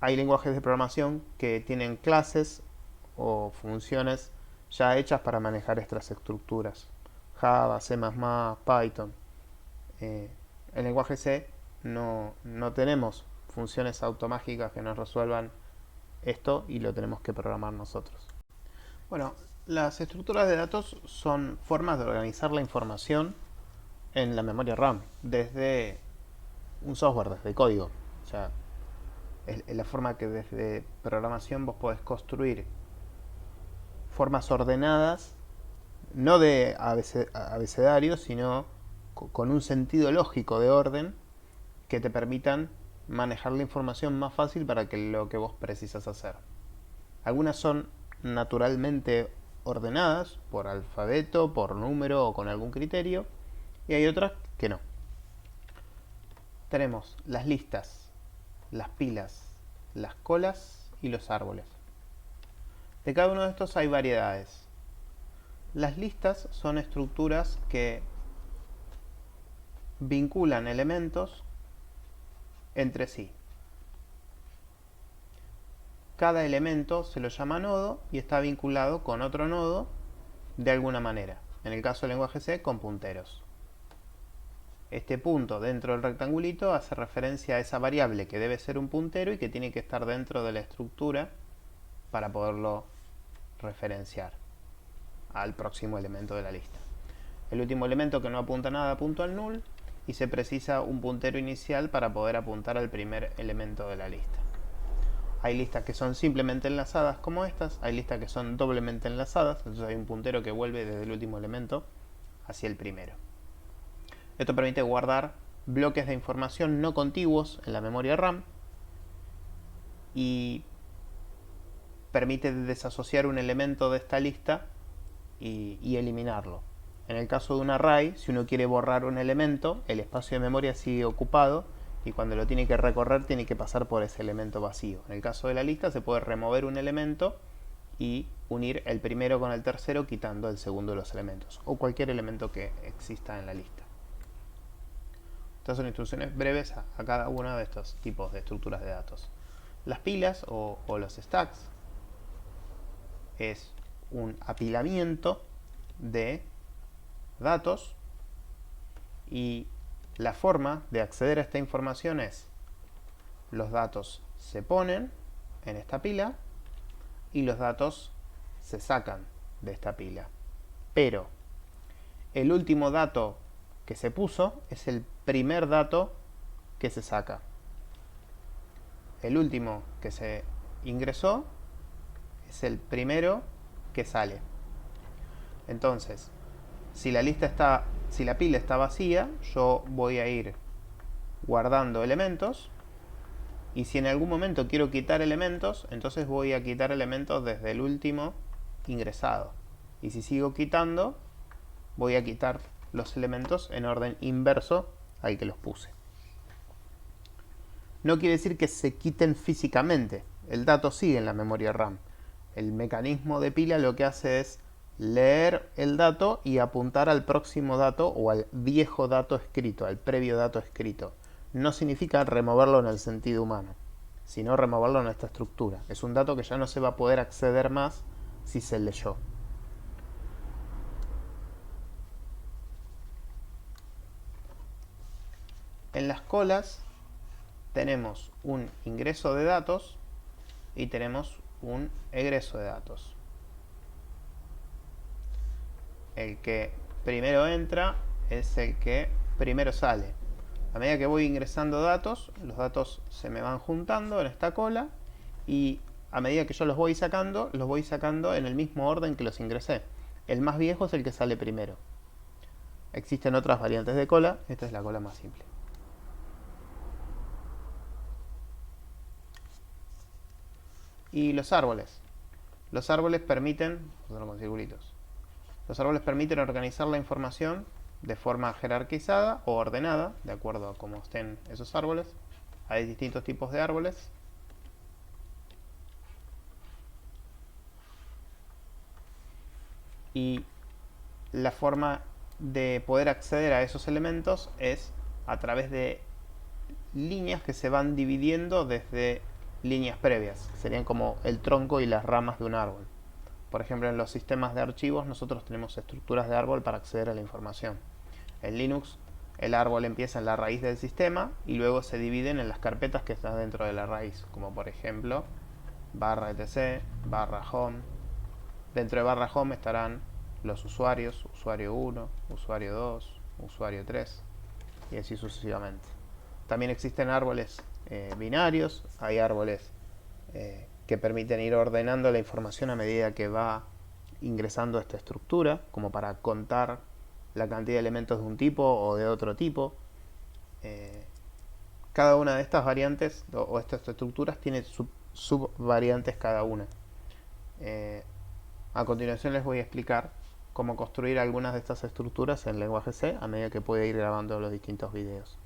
hay lenguajes de programación que tienen clases o funciones ya hechas para manejar estas estructuras. Java, C++, Python. Eh, en lenguaje C no tenemos funciones automáticas que nos resuelvan esto y lo tenemos que programar nosotros. Bueno, las estructuras de datos son formas de organizar la información en la memoria RAM desde un software, desde código. O sea, es la forma que desde programación vos podés construir formas ordenadas, no de abecedario, sino con un sentido lógico de orden que te permitan manejar la información más fácil para que lo que vos precisas hacer. Algunas son naturalmente ordenadas por alfabeto, por número o con algún criterio, y hay otras que no. Tenemos las listas, las pilas, las colas y los árboles. De cada uno de estos hay variedades. Las listas son estructuras que vinculan elementos entre sí. Cada elemento se lo llama nodo y está vinculado con otro nodo de alguna manera. En el caso del lenguaje C, con punteros. Este punto dentro del rectangulito hace referencia a esa variable que debe ser un puntero y que tiene que estar dentro de la estructura para poderlo referenciar al próximo elemento de la lista. El último elemento que no apunta nada apunta al null y se precisa un puntero inicial para poder apuntar al primer elemento de la lista. Hay listas que son simplemente enlazadas como estas, hay listas que son doblemente enlazadas, entonces hay un puntero que vuelve desde el último elemento hacia el primero. Esto permite guardar bloques de información no contiguos en la memoria RAM y permite desasociar un elemento de esta lista y eliminarlo. En el caso de un array, si uno quiere borrar un elemento, el espacio de memoria sigue ocupado y cuando lo tiene que recorrer tiene que pasar por ese elemento vacío. En el caso de la lista se puede remover un elemento y unir el primero con el tercero quitando el segundo de los elementos o cualquier elemento que exista en la lista. Estas son instrucciones breves a cada uno de estos tipos de estructuras de datos. Las pilas o los stacks es un apilamiento de datos y la forma de acceder a esta información es los datos se ponen en esta pila y los datos se sacan de esta pila. Pero el último dato que se puso es el primer dato que se saca. El último que se ingresó es el primero que sale. Entonces, si la pila está vacía, yo voy a ir guardando elementos y si en algún momento quiero quitar elementos, entonces voy a quitar elementos desde el último ingresado. Y si sigo quitando, voy a quitar los elementos en orden inverso al que los puse. No quiere decir que se quiten físicamente, el dato sigue en la memoria RAM. El mecanismo de pila lo que hace es leer el dato y apuntar al próximo dato o al viejo dato escrito, al previo dato escrito. No significa removerlo en el sentido humano, sino removerlo en esta estructura. Es un dato que ya no se va a poder acceder más si se leyó. En las colas tenemos un ingreso de datos y tenemos un egreso de datos. El que primero entra es el que primero sale. A medida que voy ingresando datos, los datos se me van juntando en esta cola y a medida que yo los voy sacando en el mismo orden que los ingresé. El más viejo es el que sale primero. Existen otras variantes de cola, esta es la cola más simple. Y los árboles. Los árboles permiten, con circulitos. Los árboles permiten organizar la información de forma jerarquizada o ordenada, de acuerdo a cómo estén esos árboles. Hay distintos tipos de árboles. Y la forma de poder acceder a esos elementos es a través de líneas que se van dividiendo desde líneas previas, serían como el tronco y las ramas de un árbol. Por ejemplo, en los sistemas de archivos nosotros tenemos estructuras de árbol para acceder a la información. En Linux el árbol empieza en la raíz del sistema y luego se dividen en las carpetas que están dentro de la raíz, como por ejemplo barra etc, barra home. Dentro de barra home estarán los usuarios, usuario 1, usuario 2, usuario 3 y así sucesivamente. También existen árboles binarios, hay árboles que permiten ir ordenando la información a medida que va ingresando esta estructura, como para contar la cantidad de elementos de un tipo o de otro tipo. Eh, Cada una de estas variantes o estas estructuras tiene subvariantes cada una. Eh, a continuación les voy a explicar cómo construir algunas de estas estructuras en lenguaje C a medida que pueda ir grabando los distintos videos.